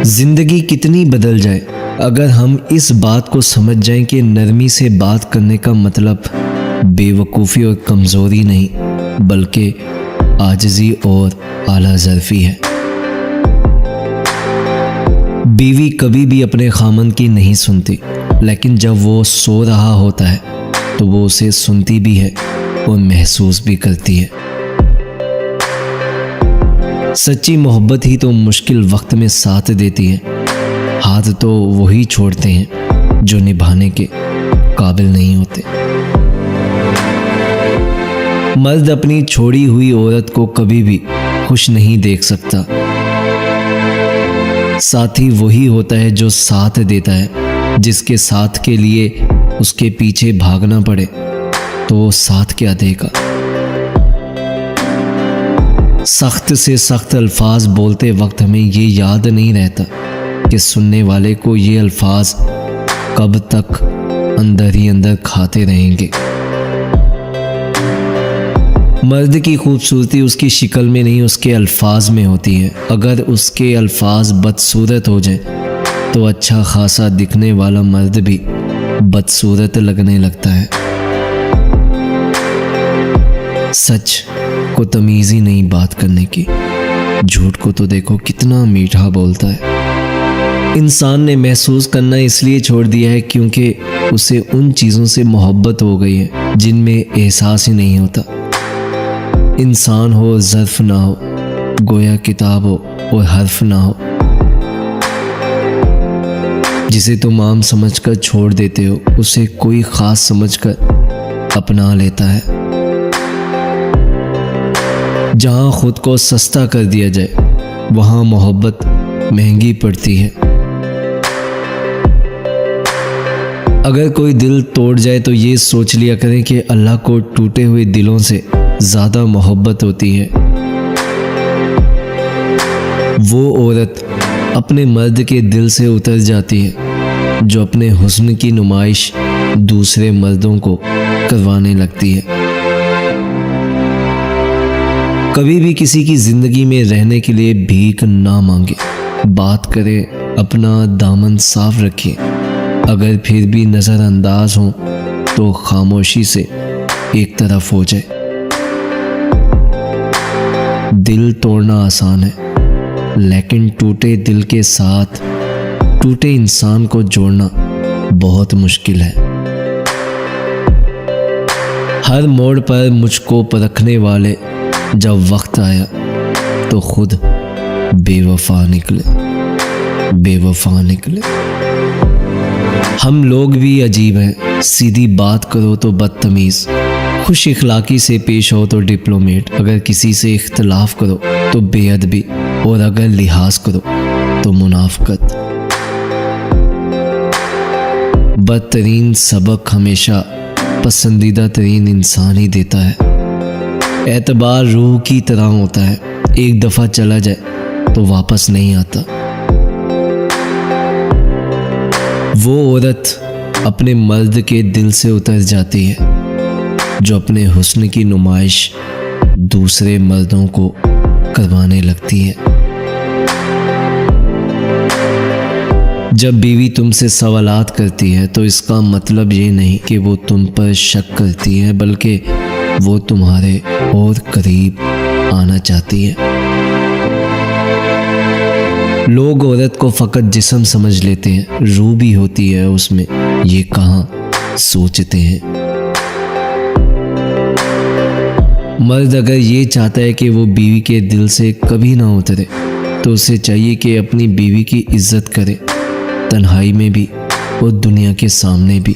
जिंदगी कितनी बदल जाए, अगर हम इस बात को समझ जाएं कि नरमी से बात करने का मतलब बेवकूफ़ी और कमज़ोरी नहीं बल्कि आजिज़ी और आला ज़र्फ़ी है। बीवी कभी भी अपने खामन की नहीं सुनती, लेकिन जब वो सो रहा होता है तो वो उसे सुनती भी है और महसूस भी करती है। सच्ची मोहब्बत ही तो मुश्किल वक्त में साथ देती है। हाथ तो वही छोड़ते हैं जो निभाने के काबिल नहीं होते। मर्द अपनी छोड़ी हुई औरत को कभी भी खुश नहीं देख सकता। साथी वही होता है जो साथ देता है। जिसके साथ के लिए उसके पीछे भागना पड़े तो वो साथ क्या देगा। सख्त से सख्त अल्फाज बोलते वक्त हमें ये याद नहीं रहता कि सुनने वाले को ये अल्फाज कब तक अंदर ही अंदर खाते रहेंगे। मर्द की खूबसूरती उसकी शक्ल में नहीं उसके अल्फाज में होती है। अगर उसके अल्फाज बदसूरत हो जाए तो अच्छा खासा दिखने वाला मर्द भी बदसूरत लगने लगता है। सच को तमीज़ ही नहीं बात करने की, झूठ को तो देखो कितना मीठा बोलता है। इंसान ने महसूस करना इसलिए छोड़ दिया है क्योंकि उसे उन चीज़ों से मोहब्बत हो गई है जिनमें एहसास ही नहीं होता। इंसान हो ज़र्फ़ ना हो, गोया किताब हो और हर्फ ना हो। जिसे तुम आम समझकर छोड़ देते हो उसे कोई ख़ास समझकर अपना लेता है। जहाँ खुद को सस्ता कर दिया जाए वहाँ मोहब्बत महंगी पड़ती है। अगर कोई दिल तोड़ जाए तो ये सोच लिया करें कि अल्लाह को टूटे हुए दिलों से ज़्यादा मोहब्बत होती है। वो औरत अपने मर्द के दिल से उतर जाती है जो अपने हुस्न की नुमाइश दूसरे मर्दों को करवाने लगती है। कभी भी किसी की ज़िंदगी में रहने के लिए भीख ना मांगे। बात करे, अपना दामन साफ रखिए। अगर फिर भी नज़रअंदाज हो तो खामोशी से एक तरफ हो जाए। दिल तोड़ना आसान है, लेकिन टूटे दिल के साथ टूटे इंसान को जोड़ना बहुत मुश्किल है। हर मोड़ पर मुझको परखने वाले जब वक्त आया तो खुद बेवफा निकले। हम लोग भी अजीब हैं। सीधी बात करो तो बदतमीज़, खुश इखलाकी से पेश हो तो डिप्लोमेट, अगर किसी से इख्तलाफ करो तो बेअदबी और अगर लिहाज करो तो मुनाफकत। बदतरीन सबक हमेशा पसंदीदा तरीन इंसान ही देता है। एतबार रूह की तरह होता है, एक दफ़ा चला जाए तो वापस नहीं आता। वो औरत अपने मर्द के दिल से उतर जाती है जो अपने हुस्न की नुमाइश दूसरे मर्दों को करवाने लगती है। जब बीवी तुमसे सवालात करती है तो इसका मतलब ये नहीं कि वो तुम पर शक करती है, बल्कि वो तुम्हारे और करीब आना चाहती है। लोग औरत को फ़कत जिस्म समझ लेते हैं, रूह भी होती है उसमें, ये कहाँ सोचते हैं। मर्द अगर ये चाहता है कि वो बीवी के दिल से कभी ना उतरे तो उसे चाहिए कि अपनी बीवी की इज्जत करे, तन्हाई में भी और दुनिया के सामने भी।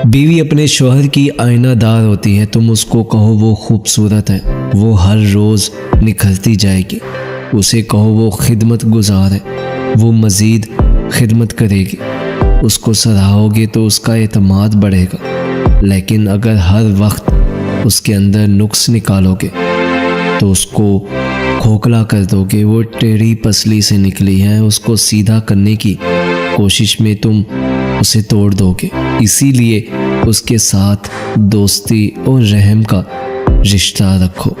बीवी अपने शौहर की आईनादार होती है। तुम उसको कहो वो खूबसूरत है, वो हर रोज़ निखरती जाएगी। उसे कहो वो खिदमत गुजार है, वो मज़ीद खिदमत करेगी। उसको सराहोगे तो उसका एतमाद बढ़ेगा। लेकिन अगर हर वक्त उसके अंदर नुक्स निकालोगे तो उसको खोखला कर दोगे। वो टेढ़ी पसली से निकली है, उसको सीधा करने की कोशिश में तुम उसे तोड़ दोगे। इसीलिए उसके साथ दोस्ती और रहम का रिश्ता रखो।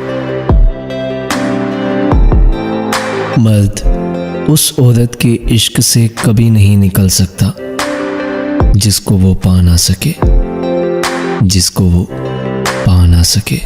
मर्द उस औरत के इश्क से कभी नहीं निकल सकता जिसको वो पा ना सके, जिसको वो पा ना सके।